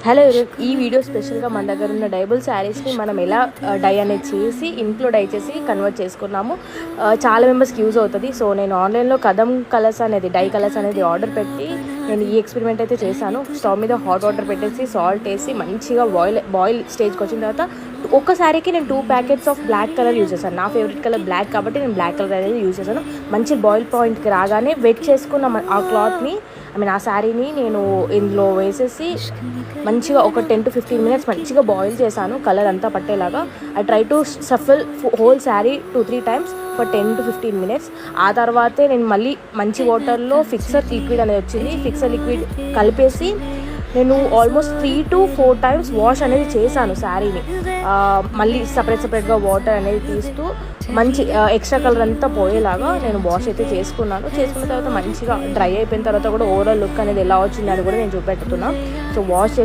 Hello ఈ video స్పెషల్గా మన దగ్గర ఉన్న డైబుల్ శారీస్ని మనం ఎలా డై అనేది చేసి ఇంట్లో డై చేసి కన్వర్ట్ చేసుకున్నాము. చాలా మెంబర్స్కి యూజ్ అవుతుంది. సో నేను ఆన్లైన్లో కదం కలర్స్ అనేది డై కలర్స్ అనేది ఆర్డర్ పెట్టి నేను ఈ ఎక్స్పెరిమెంట్ అయితే చేశాను. స్టవ్ మీద హాట్ వాటర్ పెట్టేసి సాల్ట్ వేసి మంచిగా బాయిల్ స్టేజ్కి వచ్చిన తర్వాత ఒక్క శారీకి నేను 2 packets of black colour use చేశాను. నా ఫేవరెట్ కలర్ బ్లాక్ కాబట్టి నేను బ్లాక్ కలర్ అనేది యూజ్ చేశాను. మంచి బాయిల్ పాయింట్కి రాగానే వెట్ చేసుకున్న ఆ క్లాత్ని ఆ శారీని నేను ఇందులో వేసేసి మంచిగా ఒక 10 to 15 minutes మంచిగా బాయిల్ చేశాను, కలర్ అంతా పట్టేలాగా. I try to shuffle whole sari 2-3 times for 10 to 15 minutes. ఆ తర్వాతే నేను మళ్ళీ మంచి వాటర్లో ఫిక్సర్ లిక్విడ్ అనేది వచ్చింది. ఫిక్సర్ లిక్విడ్ కలిపేసి నేను ఆల్మోస్ట్ 3 to 4 times వాష్ అనేది చేశాను శారీని. మళ్ళీ సపరేట్గా వాటర్ అనేది తీస్తూ మంచి ఎక్స్ట్రా కలర్ అంతా పోయేలాగా నేను వాష్ అయితే చేసుకున్న తర్వాత మంచిగా డ్రై అయిపోయిన తర్వాత కూడా ఓవరాల్ లుక్ అనేది ఎలా వచ్చింది అని కూడా నేను చూపెట్టుతున్నాను. So wash